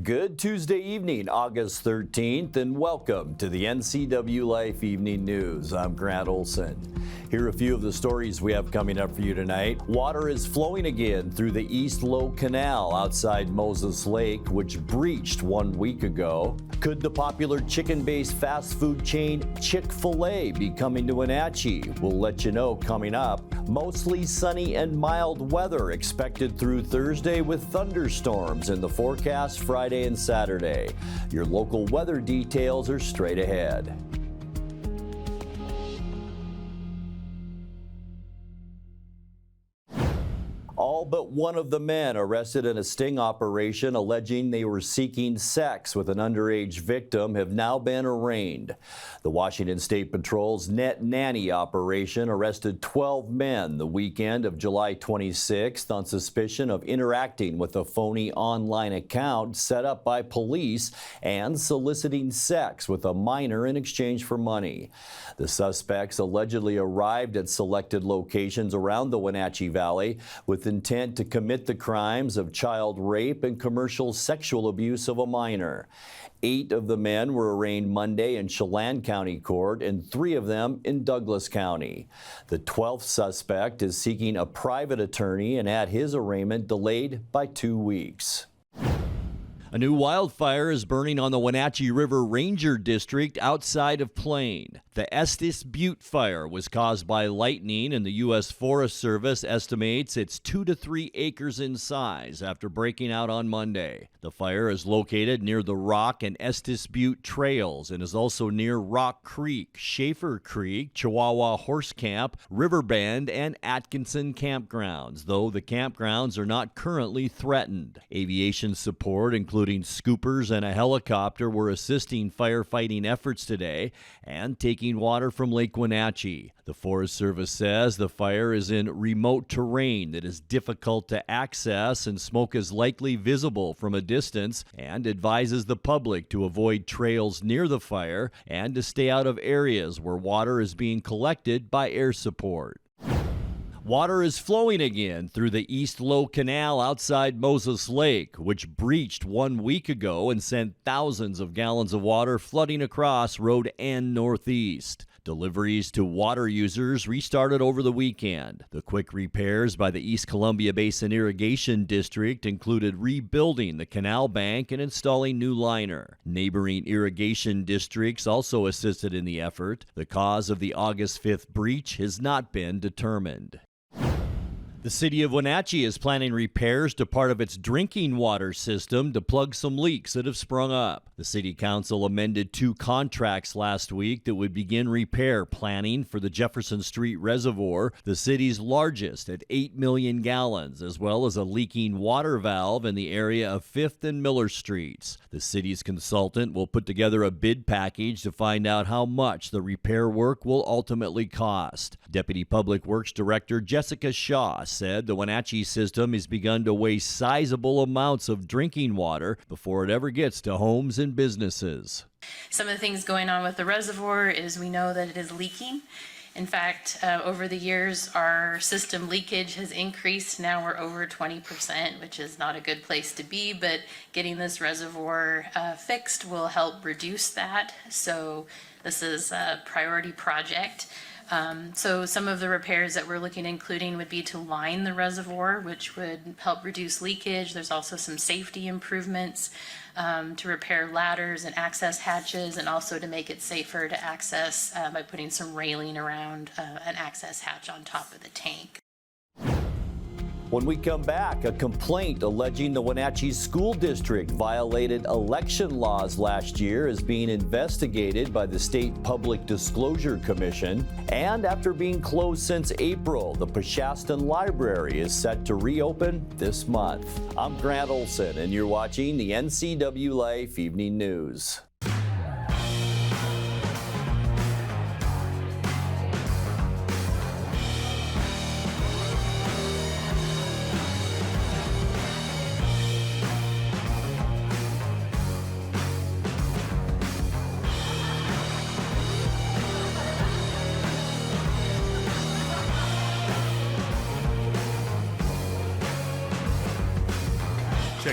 Good Tuesday evening, August 13th, and welcome to the NCWLIFE Evening News. I'm Grant Olson. Here are a few of the stories we have coming up for you tonight. Water is flowing again through the East Low Canal outside Moses Lake, which breached 1 week ago. Could the popular chicken-based fast food chain Chick-fil-A be coming to Wenatchee? We'll let you know coming up. Mostly sunny and mild weather expected through Thursday with thunderstorms in the forecast Friday and Saturday. Your local weather details are straight ahead. All but one of the men arrested in a sting operation alleging they were seeking sex with an underage victim have now been arraigned. The Washington State Patrol's Net Nanny operation arrested 12 men the weekend of July 26th on suspicion of interacting with a phony online account set up by police and soliciting sex with a minor in exchange for money. The suspects allegedly arrived at selected locations around the Wenatchee Valley with intent to commit the crimes of child rape and commercial sexual abuse of a minor. 8 of the men were arraigned Monday in Chelan County Court and 3 of them in Douglas County. The 12th suspect is seeking a private attorney and had his arraignment delayed by 2 weeks. A new wildfire is burning on the Wenatchee River Ranger District outside of Plain. The Estes Butte fire was caused by lightning, and the U.S. Forest Service estimates it's 2 to 3 acres in size after breaking out on Monday. The fire is located near the Rock and Estes Butte trails and is also near Rock Creek, Schaefer Creek, Chihuahua Horse Camp, Riverbend, and Atkinson campgrounds, though the campgrounds are not currently threatened. Aviation support, including scoopers and a helicopter, were assisting firefighting efforts today and taking water from Lake Wenatchee. The Forest Service says the fire is in remote terrain that is difficult to access and smoke is likely visible from a distance, and advises the public to avoid trails near the fire and to stay out of areas where water is being collected by air support. Water is flowing again through the East Low Canal outside Moses Lake, which breached 1 week ago and sent thousands of gallons of water flooding across Road N Northeast. Deliveries to water users restarted over the weekend. The quick repairs by the East Columbia Basin Irrigation District included rebuilding the canal bank and installing new liner. Neighboring irrigation districts also assisted in the effort. The cause of the August 5th breach has not been determined. The city of Wenatchee is planning repairs to part of its drinking water system to plug some leaks that have sprung up. The city council amended 2 contracts last week that would begin repair planning for the Jefferson Street Reservoir, the city's largest at 8 million gallons, as well as a leaking water valve in the area of 5th and Miller Streets. The city's consultant will put together a bid package to find out how much the repair work will ultimately cost. Deputy Public Works Director Jessica Shaw said the Wenatchee system has begun to waste sizable amounts of drinking water before it ever gets to homes and businesses. Some of the things going on with the reservoir is we know that it is leaking. In fact, over the years, our system leakage has increased. Now we're over 20%, which is not a good place to be, but getting this reservoir fixed will help reduce that. So this is a priority project. So some of the repairs that we're looking at including would be to line the reservoir, which would help reduce leakage. There's also some safety improvements to repair ladders and access hatches, and also to make it safer to access by putting some railing around an access hatch on top of the tank. When we come back, a complaint alleging the Wenatchee School District violated election laws last year is being investigated by the State Public Disclosure Commission. And after being closed since April, the Peshastin Library is set to reopen this month. I'm Grant Olson, and you're watching the NCWLIFE Evening News.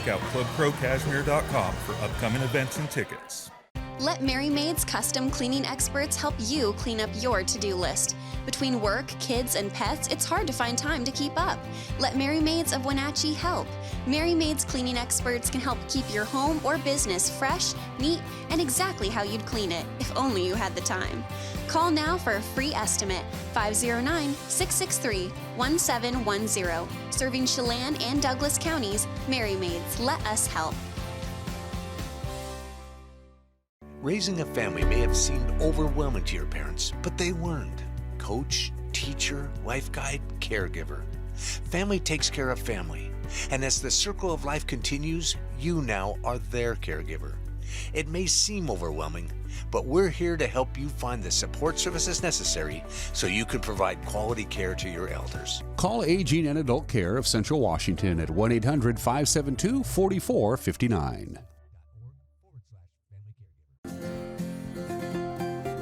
check out clubprocashmere.com for upcoming events and tickets. Let Mary Maid's custom cleaning experts help you clean up your to-do list. Between work, kids, and pets, it's hard to find time to keep up. Let Mary Maids of Wenatchee help. Mary Maid's cleaning experts can help keep your home or business fresh, neat, and exactly how you'd clean it, if only you had the time. Call now for a free estimate, 509-663-1710. Serving Chelan and Douglas counties, Mary Maids, let us help. Raising a family may have seemed overwhelming to your parents, but they weren't. Coach, teacher, life guide, caregiver. Family takes care of family. And as the circle of life continues, you now are their caregiver. It may seem overwhelming, but we're here to help you find the support services necessary so you can provide quality care to your elders. Call Aging and Adult Care of Central Washington at 1-800-572-4459.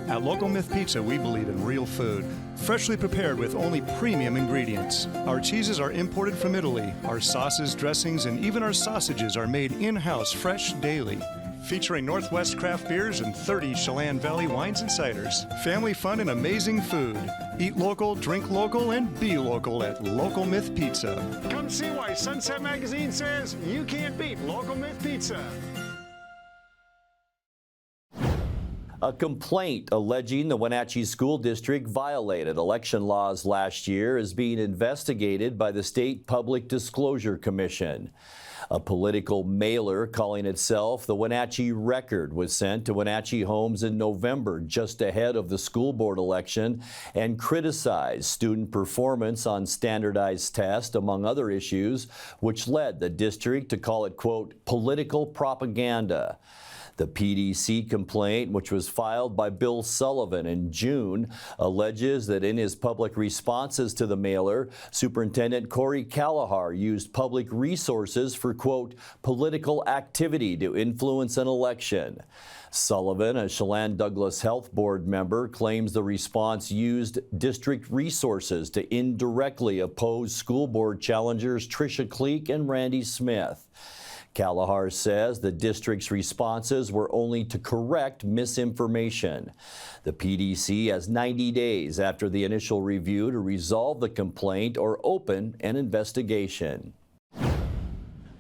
At Local Myth Pizza, we believe in real food, freshly prepared with only premium ingredients. Our cheeses are imported from Italy. Our sauces, dressings, and even our sausages are made in-house fresh daily. Featuring Northwest craft beers and 30 Chelan Valley wines and ciders. Family fun and amazing food. Eat local, drink local, and be local at Local Myth Pizza. Come see why Sunset Magazine says you can't beat Local Myth Pizza. A complaint alleging the Wenatchee School District violated election laws last year is being investigated by the State Public Disclosure Commission. A political mailer calling itself the Wenatchee Record was sent to Wenatchee homes in November, just ahead of the school board election, and criticized student performance on standardized tests, among other issues, which led the district to call it, quote, political propaganda. The PDC complaint, which was filed by Bill Sullivan in June, alleges that in his public responses to the mailer, Superintendent Corey Callahar used public resources for, quote, political activity to influence an election. Sullivan, a Chelan Douglas Health Board member, claims the response used district resources to indirectly oppose school board challengers Tricia Cleek and Randy Smith. Callahar says the district's responses were only to correct misinformation. The PDC has 90 days after the initial review to resolve the complaint or open an investigation.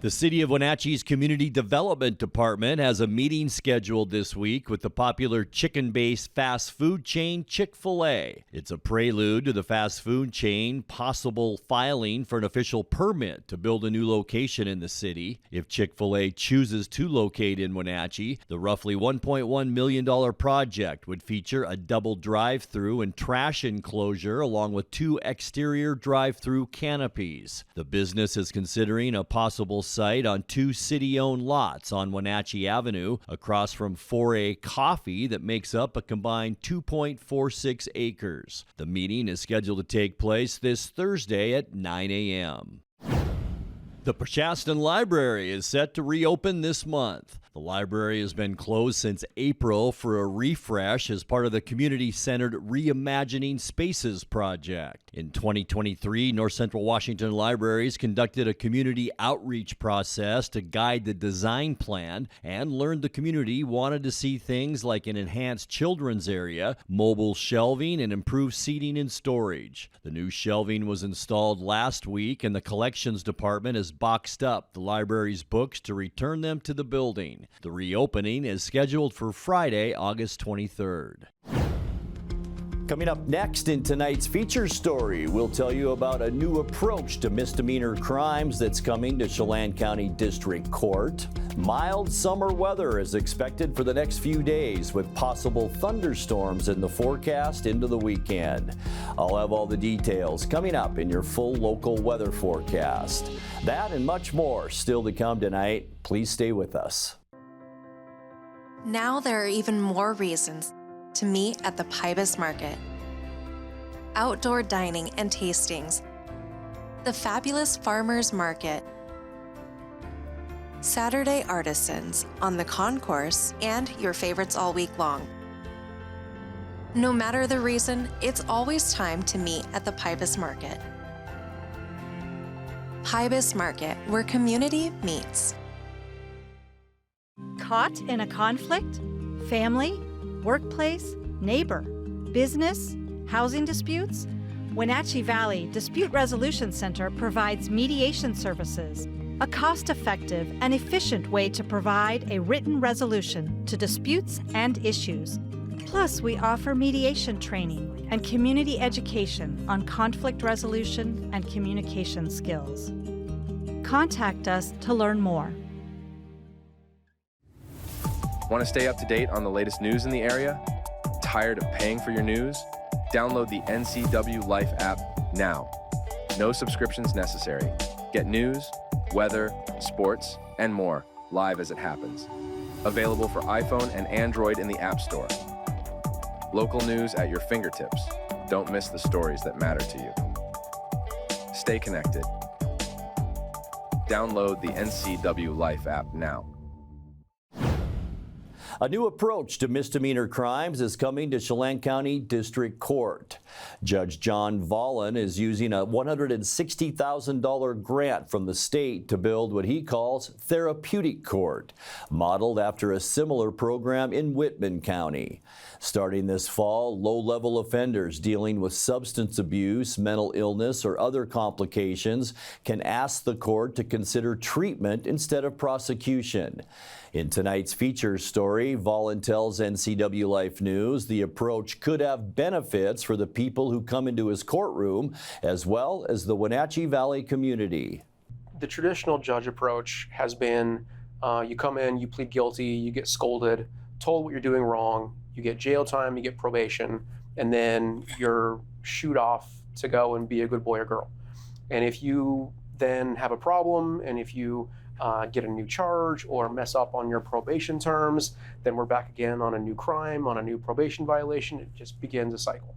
The City of Wenatchee's Community Development Department has a meeting scheduled this week with the popular chicken-based fast food chain Chick-fil-A. It's a prelude to the fast food chain possible filing for an official permit to build a new location in the city. If Chick-fil-A chooses to locate in Wenatchee, the roughly $1.1 million project would feature a double drive-through and trash enclosure along with 2 exterior drive-through canopies. The business is considering a possible site on 2 city-owned lots on Wenatchee Avenue across from 4A Coffee that makes up a combined 2.46 acres. The meeting is scheduled to take place this Thursday at 9 a.m. The Shaston Library is set to reopen this month. The library has been closed since April for a refresh as part of the community-centered Reimagining Spaces project. In 2023, North Central Washington Libraries conducted a community outreach process to guide the design plan and learned the community wanted to see things like an enhanced children's area, mobile shelving, and improved seating and storage. The new shelving was installed last week, and the collections department has boxed up the library's books to return them to the building. The reopening is scheduled for Friday, August 23rd. Coming up next in tonight's feature story, we'll tell you about a new approach to misdemeanor crimes that's coming to Chelan County District Court. Mild summer weather is expected for the next few days with possible thunderstorms in the forecast into the weekend. I'll have all the details coming up in your full local weather forecast. That and much more still to come tonight. Please stay with us. Now there are even more reasons to meet at the Pybus Market. Outdoor dining and tastings, the fabulous Farmers Market, Saturday artisans on the concourse, and your favorites all week long. No matter the reason, it's always time to meet at the Pybus Market. Pybus Market, where community meets. caught in a conflict? Family, workplace, neighbor, business, housing disputes? Wenatchee Valley Dispute Resolution Center provides mediation services, a cost-effective and efficient way to provide a written resolution to disputes and issues. Plus, we offer mediation training and community education on conflict resolution and communication skills. Contact us to learn more. Want to stay up to date on the latest news in the area? Tired of paying for your news? Download the NCWLIFE app now. No subscriptions necessary. Get news, weather, sports, and more live as it happens. Available for iPhone and Android in the App Store. Local news at your fingertips. Don't miss the stories that matter to you. Stay connected. Download the NCWLIFE app now. A new approach to misdemeanor crimes is coming to Chelan County District Court. Judge John Vollen is using a $160,000 grant from the state to build what he calls therapeutic court, modeled after a similar program in Whitman County. Starting this fall, low-level offenders dealing with substance abuse, mental illness, or other complications can ask the court to consider treatment instead of prosecution. In tonight's feature story, Vollen tells NCWLIFE News the approach could have benefits for the people who come into his courtroom, as well as the Wenatchee Valley community. The traditional judge approach has been you come in, you plead guilty, you get scolded, told what you're doing wrong, you get jail time, you get probation, and then you're shooed off to go and be a good boy or girl. And if you then have a problem, and if you get a new charge or mess up on your probation terms, then we're back again on a new crime, on a new probation violation. It just begins a cycle.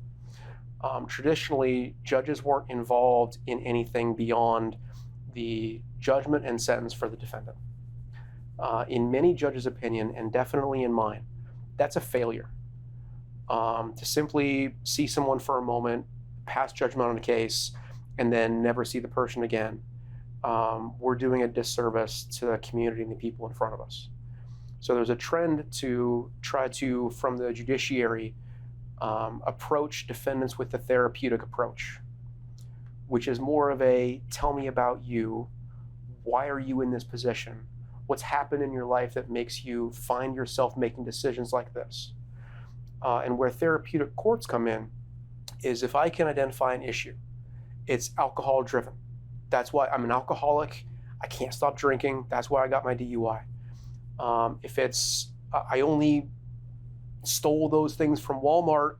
Traditionally, judges weren't involved in anything beyond the judgment and sentence for the defendant. In many judges' opinion, and definitely in mine, that's a failure. To simply see someone for a moment, pass judgment on a case, and then never see the person again, we're doing a disservice to the community and the people in front of us. So there's a trend to try to, from the judiciary, approach defendants with the therapeutic approach, which is more of a tell me about you, why are you in this position, what's happened in your life that makes you find yourself making decisions like this. And where therapeutic courts come in is if I can identify an issue, it's alcohol driven. That's why I'm an alcoholic. I can't stop drinking. That's why I got my DUI. If it's, I only stole those things from Walmart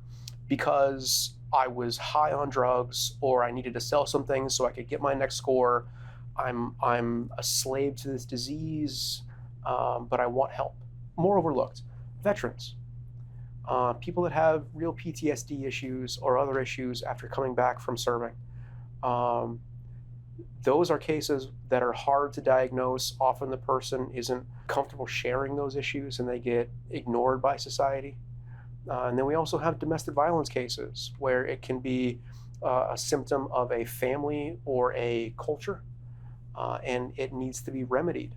because I was high on drugs, or I needed to sell some things so I could get my next score. I'm a slave to this disease, but I want help. More overlooked, veterans. People that have real PTSD issues or other issues after coming back from serving. Those are cases that are hard to diagnose. Often the person isn't comfortable sharing those issues and they get ignored by society. And then we also have domestic violence cases where it can be a symptom of a family or a culture, and it needs to be remedied.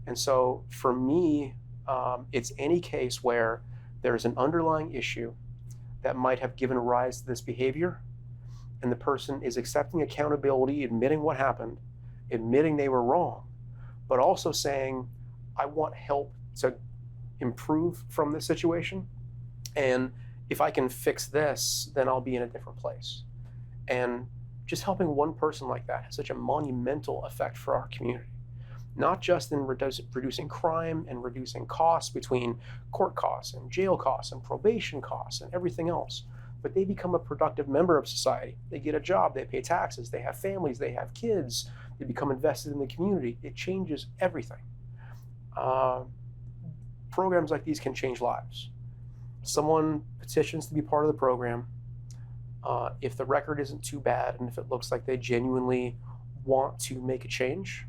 And so for me, it's any case where there's an underlying issue that might have given rise to this behavior, and the person is accepting accountability, admitting what happened, admitting they were wrong, but also saying, I want help to improve from this situation. And if I can fix this, then I'll be in a different place. And just helping one person like that has such a monumental effect for our community, not just in reducing crime and reducing costs between court costs and jail costs and probation costs and everything else, but they become a productive member of society. They get a job, they pay taxes, they have families, they have kids, they become invested in the community. It changes everything. Programs like these can change lives. Someone petitions to be part of the program. If the record isn't too bad and if it looks like they genuinely want to make a change,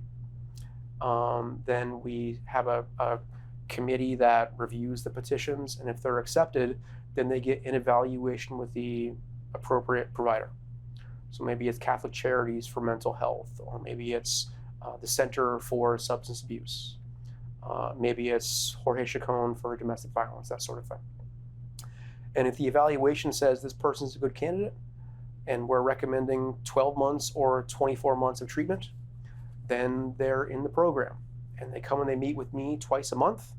then we have a committee that reviews the petitions, and if they're accepted, then they get an evaluation with the appropriate provider. So maybe it's Catholic Charities for mental health, or maybe it's the Center for Substance Abuse. Maybe it's Jorge Chacon for domestic violence, that sort of thing. And if the evaluation says this person's a good candidate and we're recommending 12 months or 24 months of treatment, then they're in the program. And they come and they meet with me twice a month.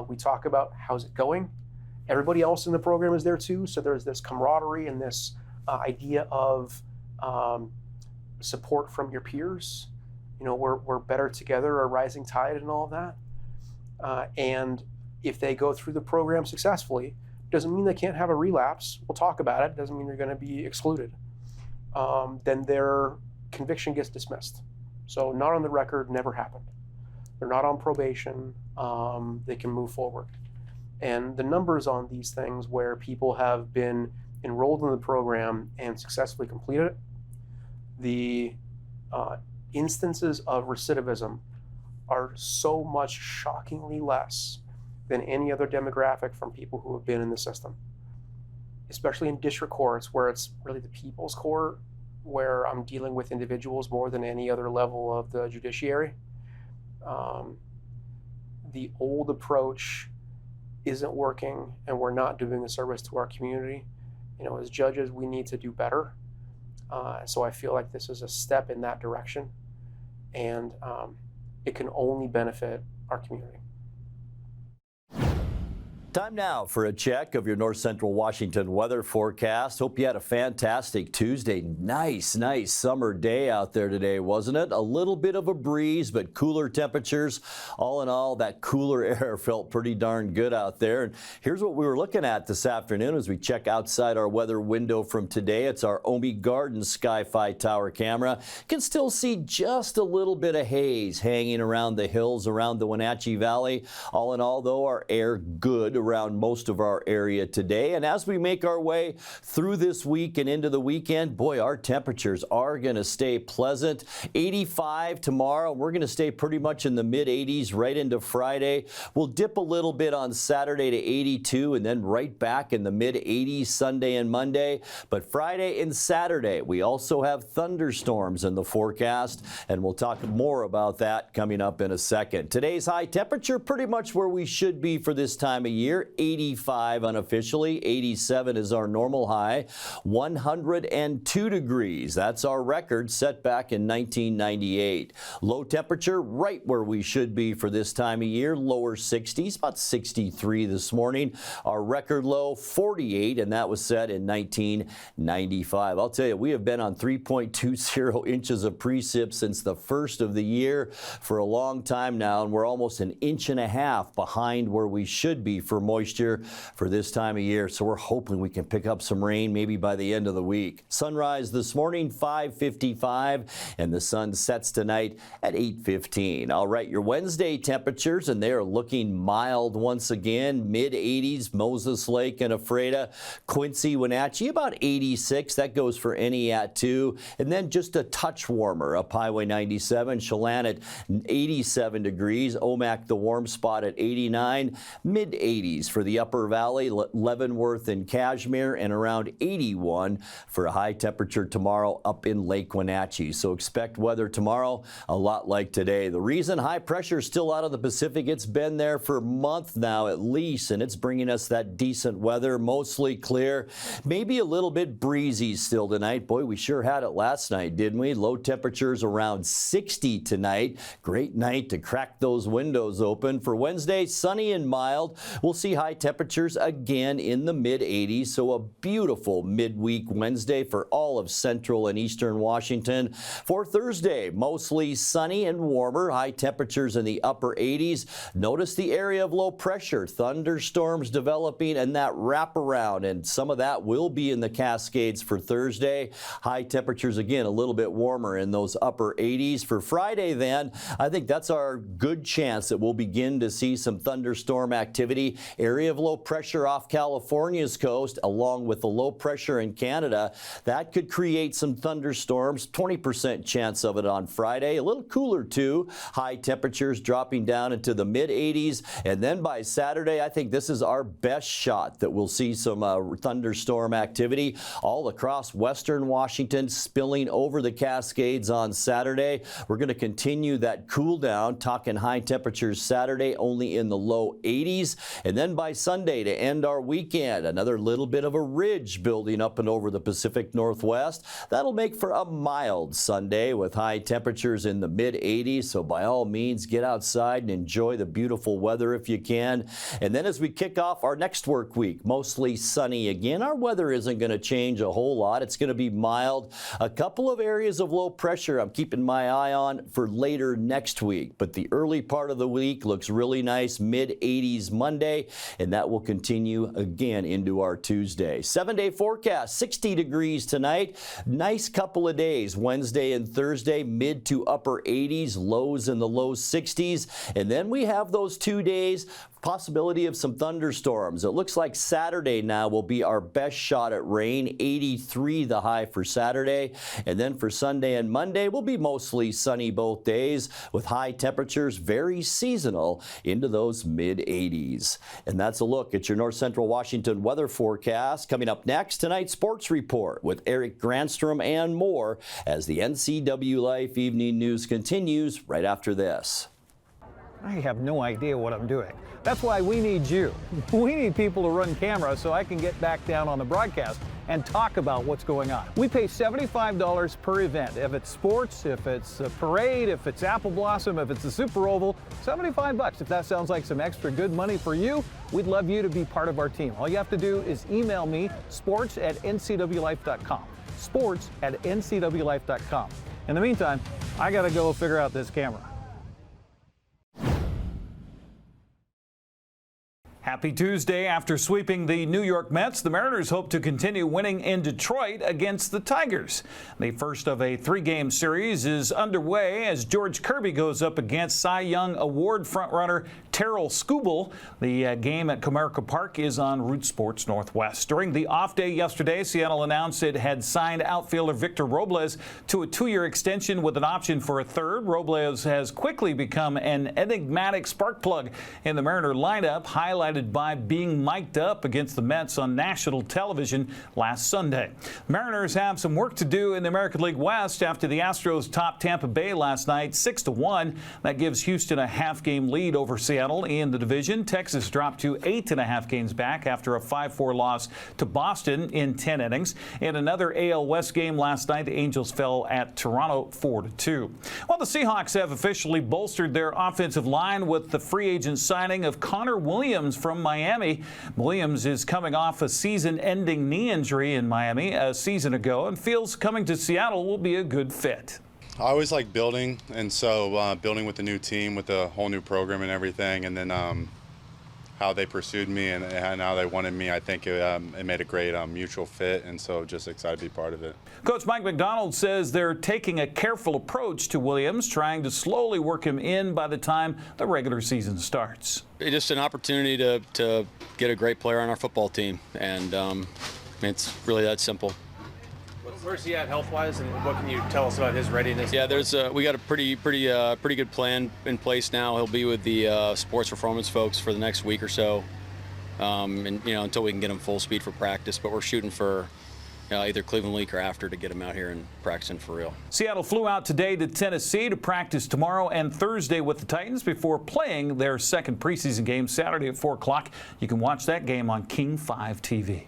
We talk about how's it going. Everybody else in the program is there too, so there's this camaraderie and this idea of support from your peers. You know, we're better together, a rising tide and all of that. And if they go through the program successfully, doesn't mean they can't have a relapse. We'll talk about it. Doesn't mean they're going to be excluded. Then their conviction gets dismissed. So not on the record, never happened. They're not on probation. They can move forward. And the numbers on these things where people have been enrolled in the program and successfully completed it, the instances of recidivism are so much shockingly less than any other demographic from people who have been in the system, especially in district courts where it's really the people's court, where I'm dealing with individuals more than any other level of the judiciary. The old approach isn't working, and we're not doing a service to our community. You know, as judges, we need to do better. So I feel like this is a step in that direction, and it can only benefit our community. Time now for a check of your North Central Washington weather forecast. Hope you had a fantastic Tuesday. Nice summer day out there today, wasn't it? A little bit of a breeze, but cooler temperatures. All in all, that cooler air felt pretty darn good out there. And here's what we were looking at this afternoon as we check outside our weather window from today. It's our Omi Garden Sky-Fi Tower camera. You can still see just a little bit of haze hanging around the hills around the Wenatchee Valley. All in all, though, our air good around most of our area today. And as we make our way through this week and into the weekend, boy, our temperatures are going to stay pleasant. 85 tomorrow. We're going to stay pretty much in the mid-80s right into Friday. We'll dip a little bit on Saturday to 82 and then right back in the mid-80s Sunday and Monday. But Friday and Saturday, we also have thunderstorms in the forecast, and we'll talk more about that coming up in a second. Today's high temperature pretty much where we should be for this time of year. 85 unofficially, 87 is our normal high, 102 degrees. That's our record set back in 1998. Low temperature right where we should be for this time of year, lower 60s, about 63 this morning. Our record low, 48, and that was set in 1995. I'll tell you, we have been on 3.20 inches of precip since the first of the year for a long time now, and we're almost an inch and a half behind where we should be for moisture for this time of year. So we're hoping we can pick up some rain maybe by the end of the week. Sunrise this morning, 5:55, and the sun sets tonight at 8:15. All right, your Wednesday temperatures, and they are looking mild once again. Mid-80s, Moses Lake and Ephrata. Quincy, Wenatchee, about 86. That goes for Eniat too. And then just a touch warmer up Highway 97. Chelan at 87 degrees. Omak, the warm spot, at 89. Mid-80s for the Upper Valley, Leavenworth and Cashmere, and around 81 for a high temperature tomorrow up in Lake Wenatchee. So expect weather tomorrow a lot like today. The reason high pressure is still out of the Pacific, it's been there for a month now at least, and it's bringing us that decent weather, mostly clear, maybe a little bit breezy still tonight. Boy, we sure had it last night, didn't we? Low temperatures around 60 tonight. Great night to crack those windows open. For Wednesday, sunny and mild. We'll see high temperatures again in the mid-80s, so a beautiful midweek Wednesday for all of central and eastern Washington. For Thursday, mostly sunny and warmer, high temperatures in the upper 80s. Notice the area of low pressure, thunderstorms developing, and that wraparound, and some of that will be in the Cascades for Thursday. High temperatures again a little bit warmer in those upper 80s. For Friday then, I think that's our good chance that we'll begin to see some thunderstorm activity area of low pressure off California's coast, along with the low pressure in Canada. That could create some thunderstorms, 20% chance of it on Friday. A little cooler too. High temperatures dropping down into the mid-80s. And then by Saturday, I think this is our best shot that we'll see some thunderstorm activity all across western Washington, spilling over the Cascades on Saturday. We're going to continue that cool down, talking high temperatures Saturday only in the low 80s. And then by Sunday to end our weekend, another little bit of a ridge building up and over the Pacific Northwest. That'll make for a mild Sunday with high temperatures in the mid-80s. So by all means, get outside and enjoy the beautiful weather if you can. And then as we kick off our next work week, mostly sunny again. Our weather isn't going to change a whole lot. It's going to be mild. A couple of areas of low pressure I'm keeping my eye on for later next week. But the early part of the week looks really nice, mid-80s Monday, and that will continue again into our Tuesday. 7-day forecast, 60 degrees tonight. Nice couple of days, Wednesday and Thursday, mid to upper 80s, lows in the low 60s. And then we have those 2 days, possibility of some thunderstorms. It looks like Saturday now will be our best shot at rain, 83 the high for Saturday. And then for Sunday and Monday will be mostly sunny both days with high temperatures, very seasonal, into those mid-80s. And that's a look at your North Central Washington weather forecast. Coming up next, tonight's sports report with Eric Granstrom and more as the NCWLIFE Evening News continues right after this. I have no idea what I'm doing. That's why we need you. We need people to run camera so I can get back down on the broadcast and talk about what's going on. We pay $75 per event. If it's sports, if it's a parade, if it's Apple Blossom, if it's a Super Oval, $75. If that sounds like some extra good money for you, we'd love you to be part of our team. All you have to do is email me, sports@ncwlife.com. sports@ncwlife.com. In the meantime, I gotta go figure out this camera. Happy Tuesday. After sweeping the New York Mets, the Mariners hope to continue winning in Detroit against the Tigers. The first of a three-game series is underway as George Kirby goes up against Cy Young Award frontrunner Terrell Skubal. The game at Comerica Park is on Root Sports Northwest. During the off day yesterday, Seattle announced it had signed outfielder Victor Robles to a 2-year extension with an option for a third. Robles has quickly become an enigmatic spark plug in the Mariner lineup, highlighted by being mic'd up against the Mets on national television last Sunday. Mariners have some work to do in the American League West after the Astros topped Tampa Bay last night 6-1. That gives Houston a half-game lead over Seattle in the division. Texas dropped to 8.5 games back after a 5-4 loss to Boston in 10 innings. In another AL West game last night, the Angels fell at Toronto 4-2. Well, the Seahawks have officially bolstered their offensive line with the free agent signing of Connor Williams from Miami. Williams is coming off a season-ending knee injury in Miami a season ago and feels coming to Seattle will be a good fit. I always like building, and so building with a new team, with a whole new program and everything, and then how they pursued me and how they wanted me, I think it made a great mutual fit, and so just excited to be part of it. Coach Mike McDonald says they're taking a careful approach to Williams, trying to slowly work him in by the time the regular season starts. It's just an opportunity to get a great player on our football team, and it's really that simple. Where's he at health-wise, and what can you tell us about his readiness? Yeah, we got a pretty good plan in place now. He'll be with the sports performance folks for the next week or so, and until we can get him full speed for practice. But we're shooting for either Cleveland week or after to get him out here and practicing for real. Seattle flew out today to Tennessee to practice tomorrow and Thursday with the Titans before playing their second preseason game Saturday at 4 o'clock. You can watch that game on King 5 TV.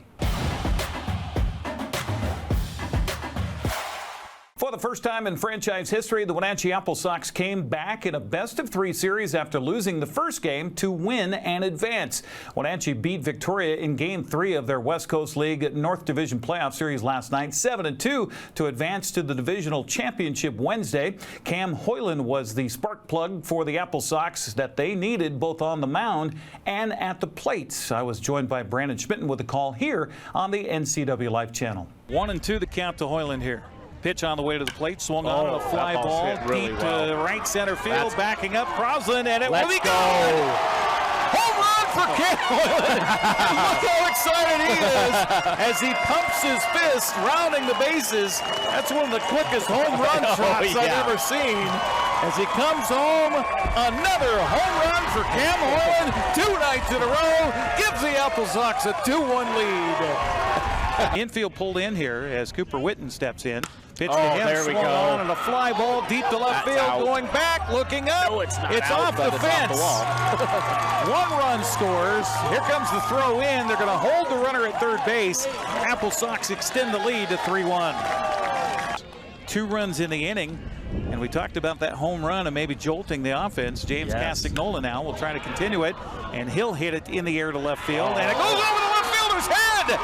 For the first time in franchise history, the Wenatchee Apple Sox came back in a best-of-3 series after losing the first game to win and advance. Wenatchee beat Victoria in Game 3 of their West Coast League North Division Playoff Series last night, 7-2, to advance to the divisional championship Wednesday. Cam Hoyland was the spark plug for the Apple Sox that they needed both on the mound and at the plate. I was joined by Brandon Schmitten with a call here on the NCWLIFE channel. 1-2 the count to Hoyland here. Pitch on the way to the plate, swung on a fly ball really deep well. to right center field, backing up Crosland, and it will be go. good. Home run for Cam Hoyland. Look how excited he is as he pumps his fist, rounding the bases. That's one of the quickest home run shots I've ever seen. As he comes home, another home run for Cam Hoyland, 2 nights in a row, gives the Apple Sox a 2-1 lead. Infield pulled in here as Cooper Witten steps in. Pitch to Oh, him, there we swung go. on, and a fly ball deep to left That's field, out. going back, looking up. No, it's not It's out, off the but it's off fence. the wall. 1 run scores. Here comes the throw in. They're going to hold the runner at third base. Apple Sox extend the lead to 3-1. 2 runs in the inning. And we talked about that home run and maybe jolting the offense. James Castagnola now will try to continue it, and he'll hit it in the air to left field, and it goes over the left fielder's head.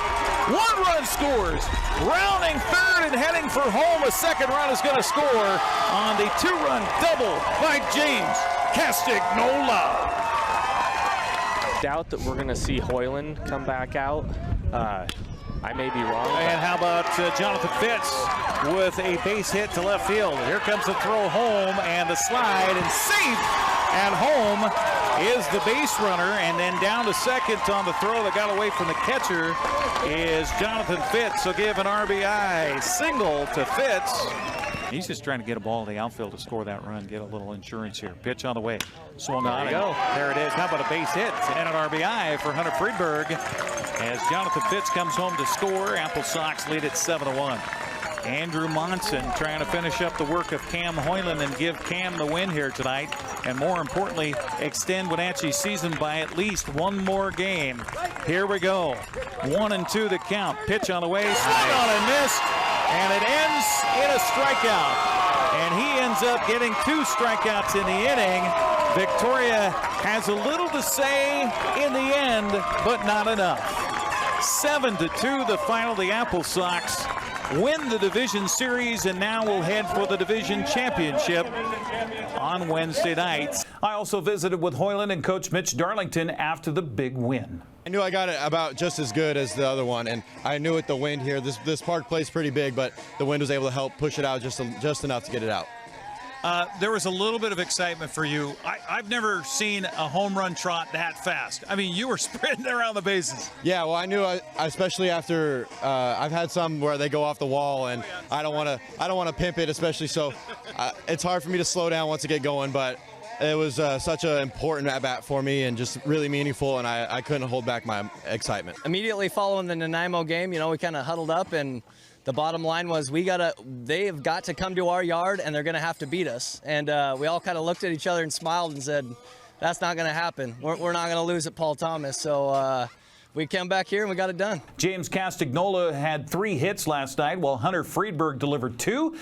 1 run scores. Rounding third and heading for home. A second run is going to score on the 2-run double by James Castagnola. Doubt that we're going to see Hoyland come back out. I may be wrong. And how about Jonathan Fitz with a base hit to left field. Here comes the throw home and the slide, and safe at home is the base runner, and then down to second on the throw that got away from the catcher is Jonathan Fitz. So give an RBI single to Fitz. He's just trying to get a ball in the outfield to score that run, get a little insurance here. Pitch on the way, swung on, There you go. There it is. How about a base hit and an RBI for Hunter Friedberg as Jonathan Fitz comes home to score. Apple Sox lead at 7-1. Andrew Monson trying to finish up the work of Cam Hoyland and give Cam the win here tonight, and more importantly, extend Wenatchee's season by at least 1 more game. Here we go. 1-2 the count. Pitch on the way, swung on and missed, and it ends in a strikeout. And he ends up getting 2 strikeouts in the inning. Victoria has a little to say in the end, but not enough. 7-2 the final. The Apple Sox win the division series, and now we'll head for the division championship on Wednesday nights. I also visited with Hoyland and Coach Mitch Darlington after the big win. I knew I got it about just as good as the other one, and I knew with the wind here, this park plays pretty big, but the wind was able to help push it out just enough to get it out. There was a little bit of excitement for you. I've never seen a home run trot that fast. I mean, you were sprinting around the bases. Yeah, well, I knew, especially after I've had some where they go off the wall, and I don't want to pimp it, especially so. It's hard for me to slow down once I get going, but it was such an important at-bat for me and just really meaningful, and I couldn't hold back my excitement. Immediately following the Nanaimo game, you know, we kind of huddled up, and the bottom line was they've got to come to our yard, and they're going to have to beat us. And we all kind of looked at each other and smiled and said, that's not going to happen. We're not going to lose at Paul Thomas. So we came back here and we got it done. James Castagnola had 3 hits last night, while Hunter Friedberg delivered 2.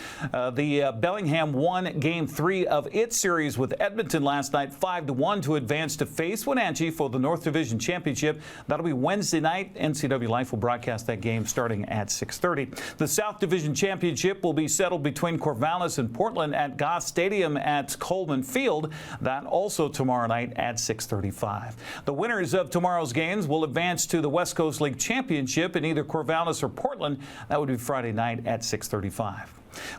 The Bellingham won Game 3 of its series with Edmonton last night, 5-1 to advance to face Wenatchee for the North Division Championship. That'll be Wednesday night. NCWLIFE will broadcast that game starting at 6:30. The South Division Championship will be settled between Corvallis and Portland at Goss Stadium at Coleman Field. That also tomorrow night at 6:35. The winners of tomorrow's games will advance to the West Coast League Championship in either Corvallis or Portland. That would be Friday night at 6:35.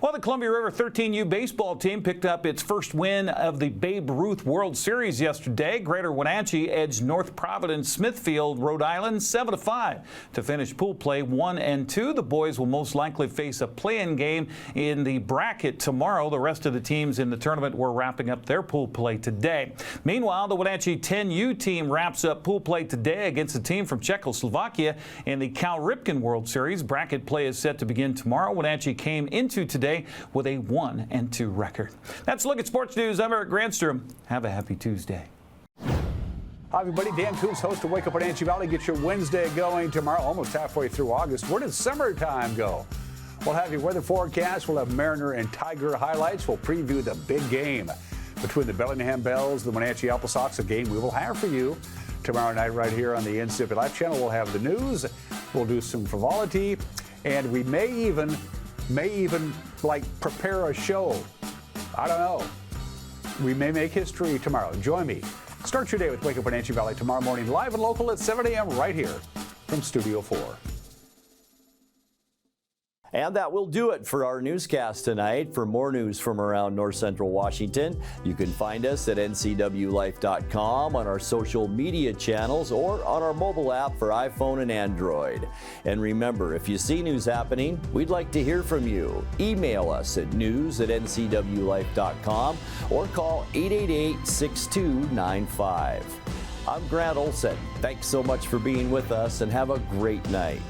Well, the Columbia River 13U baseball team picked up its first win of the Babe Ruth World Series yesterday. Greater Wenatchee edged North Providence Smithfield, Rhode Island 7-5 to finish pool play 1-2. The boys will most likely face a play-in game in the bracket tomorrow. The rest of the teams in the tournament were wrapping up their pool play today. Meanwhile, the Wenatchee 10U team wraps up pool play today against a team from Czechoslovakia in the Cal Ripken World Series. Bracket play is set to begin tomorrow. Wenatchee came into today with a 1-2 record. That's a look at sports news. I'm Eric Granstrom. Have a happy Tuesday. Hi, everybody. Dan Coombs, host of Wake Up Wenatchee Valley. Get your Wednesday going tomorrow, almost halfway through August. Where does summertime go? We'll have your weather forecast. We'll have Mariner and Tiger highlights. We'll preview the big game between the Bellingham Bells, the Wenatchee Apple Sox, a game we will have for you tomorrow night right here on the NCWLIFE channel. We'll have the news. We'll do some frivolity, and we may even like prepare a show. I don't know. We may make history tomorrow. Join me. Start your day with Wake Up Wenatchee Valley tomorrow morning, live and local at 7 a.m. right here from Studio 4. And that will do it for our newscast tonight. For more news from around North Central Washington, you can find us at NCWLIFE.com, on our social media channels, or on our mobile app for iPhone and Android. And remember, if you see news happening, we'd like to hear from you. Email us at news@ncwlife.com or call 888-6295. I'm Grant Olson. Thanks so much for being with us, and have a great night.